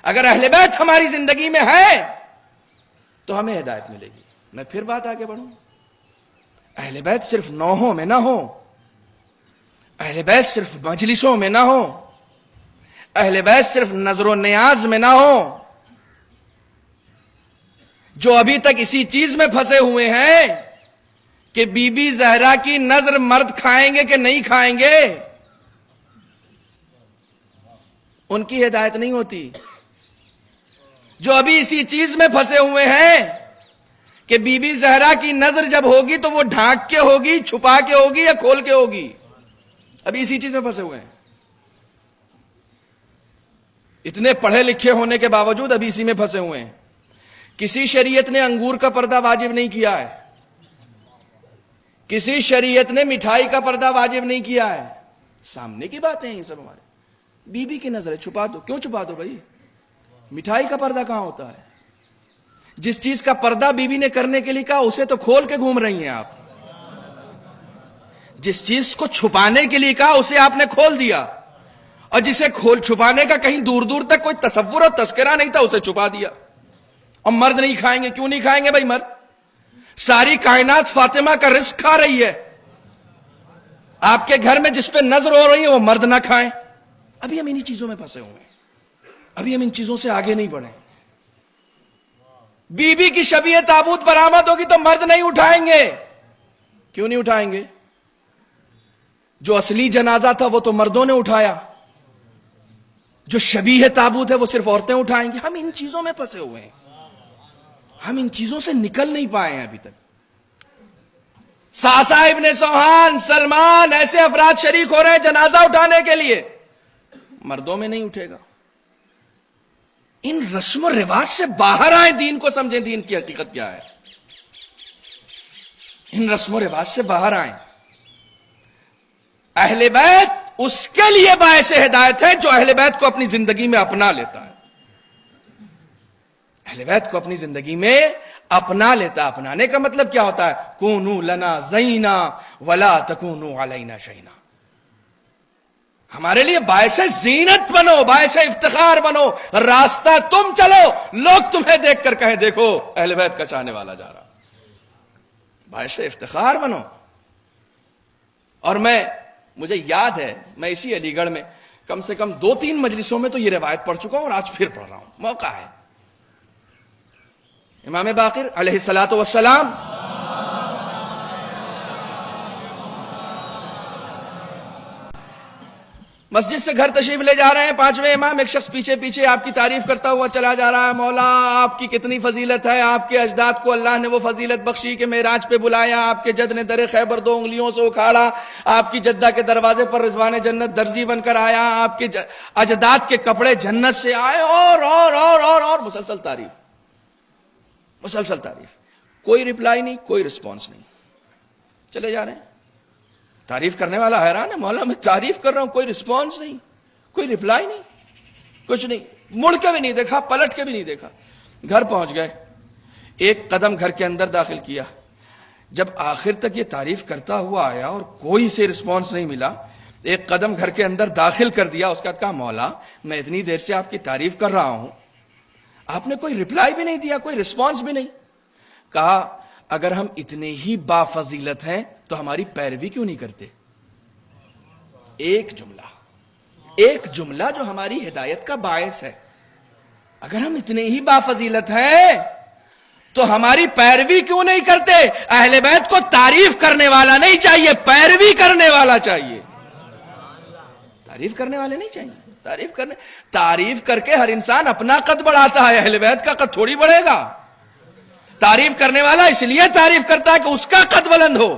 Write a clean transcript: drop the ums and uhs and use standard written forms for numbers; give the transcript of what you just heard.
اگر اہل بیت ہماری زندگی میں ہے تو ہمیں ہدایت ملے گی. میں پھر بات آگے بڑھوں. اہل بیت صرف نوحوں میں نہ ہو, اہل بیت صرف مجلسوں میں نہ ہو, اہل بیت صرف نظر و نیاز میں نہ ہو. جو ابھی تک اسی چیز میں پھنسے ہوئے ہیں کہ بی بی زہرا کی نظر مرد کھائیں گے کہ نہیں کھائیں گے, ان کی ہدایت نہیں ہوتی. جو ابھی اسی چیز میں پھنسے ہوئے ہیں کہ بی بی زہرا کی نظر جب ہوگی تو وہ ڈھانک کے ہوگی, چھپا کے ہوگی یا کھول کے ہوگی, ابھی اسی چیز میں پھنسے ہوئے ہیں. اتنے پڑھے لکھے ہونے کے باوجود ابھی اسی میں پھنسے ہوئے ہیں. کسی شریعت نے انگور کا پردہ واجب نہیں کیا ہے, کسی شریعت نے مٹھائی کا پردہ واجب نہیں کیا ہے. سامنے کی باتیں ہیں یہ سب ہمارے. بی بی کی نظر ہے, چھپا دو. کیوں چھپا دو بھائی؟ مٹھائی کا پردہ کہاں ہوتا ہے؟ جس چیز کا پردہ بی بی نے کرنے کے لیے کہا اسے تو کھول کے گھوم رہی ہیں آپ. جس چیز کو چھپانے کے لیے کہا اسے آپ نے کھول دیا, اور جسے چھپانے کا کہیں دور دور تک کوئی تصور اور تذکرہ نہیں تھا اسے چھپا دیا. اور مرد نہیں کھائیں گے. کیوں نہیں کھائیں گے بھائی مرد؟ ساری کائنات فاطمہ کا رزق کھا رہی ہے, آپ کے گھر میں جس پہ نظر ہو رہی ہے وہ مرد نہ کھائیں. ابھی ہم انہی چیزوں میں پھنسے ہوئے ہیں, ابھی ہم ان چیزوں سے آگے نہیں بڑھے. بی بی کی شبیہ تابوت برآمد ہوگی تو مرد نہیں اٹھائیں گے. کیوں نہیں اٹھائیں گے؟ جو اصلی جنازہ تھا وہ تو مردوں نے اٹھایا, جو شبیہ تابوت ہے وہ صرف عورتیں اٹھائیں گی. ہم ان چیزوں میں پھنسے ہوئے ہیں, ہم ان چیزوں سے نکل نہیں پائے ہیں ابھی تک. ساسا ابن سوہان, سلمان, ایسے افراد شریک ہو رہے ہیں جنازہ اٹھانے کے لیے, مردوں میں نہیں اٹھے گا. ان رسم و رواج سے باہر آئیں, دین کو سمجھیں, دین کی حقیقت کیا ہے. ان رسم و رواج سے باہر آئیں. اہل بیت اس کے لیے باعث ہدایت ہے جو اہل بیت کو اپنی زندگی میں اپنا لیتا ہے. اہل بیت کو اپنی زندگی میں اپنا لیتا. اپنانے کا مطلب کیا ہوتا ہے؟ کونوا لنا زینا ولا تکونوا علینا شینا. ہمارے لیے باعث زینت بنو, باعث افتخار بنو. راستہ تم چلو, لوگ تمہیں دیکھ کر کہیں دیکھو اہل بیت کا چاہنے والا جا رہا. باعث افتخار بنو. اور مجھے یاد ہے, میں اسی علی گڑھ میں کم سے کم 2-3 مجلسوں میں تو یہ روایت پڑھ چکا ہوں, اور آج پھر پڑھ رہا ہوں. موقع ہے. امام باقر علیہ الصلوۃ والسلام مسجد سے گھر تشریف لے جا رہے ہیں. 5ویں امام, ایک شخص پیچھے پیچھے آپ کی تعریف کرتا ہوا چلا جا رہا ہے. مولا آپ کی کتنی فضیلت ہے, آپ کے اجداد کو اللہ نے وہ فضیلت بخشی کہ معراج پہ بلایا, آپ کے جد نے در خیبر 2 انگلیوں سے اکھاڑا, آپ کی جدہ کے دروازے پر رضوان جنت درزی بن کر آیا, آپ کے اجداد کے کپڑے جنت سے آئے, اور مسلسل تعریف, مسلسل تعریف. کوئی رپلائی نہیں, کوئی رسپانس نہیں. چلے جا رہے ہیں. تعریف کرنے والا حیران ہے, مولا میں تعریف کر رہا ہوں, کوئی رسپانس نہیں, کوئی رپلائی نہیں, کچھ نہیں. مڑ کے بھی نہیں دیکھا, پلٹ کے بھی نہیں دیکھا. گھر پہنچ گئے, ایک قدم گھر کے اندر داخل کیا. جب آخر تک یہ تعریف کرتا ہوا آیا اور کوئی سے رسپانس نہیں ملا, ایک قدم گھر کے اندر داخل کر دیا. اس کا کہا مولا میں اتنی دیر سے آپ کی تعریف کر رہا ہوں, آپ نے کوئی رپلائی بھی نہیں دیا, کوئی رسپانس بھی نہیں. کہا اگر ہم اتنے ہی بافضیلت ہیں تو ہماری پیروی کیوں نہیں کرتے؟ ایک جملہ جو ہماری ہدایت کا باعث ہے. اگر ہم اتنے ہی بافضیلت ہیں تو ہماری پیروی کیوں نہیں کرتے؟ اہل بیت کو تعریف کرنے والا نہیں چاہیے, پیروی کرنے والا چاہیے. تعریف کرنے والے نہیں چاہیے. تعریف کر کے ہر انسان اپنا قد بڑھاتا ہے, اہل بیت کا قد تھوڑی بڑھے گا. تعریف کرنے والا اس لیے تعریف کرتا ہے کہ اس کا قد بلند ہو.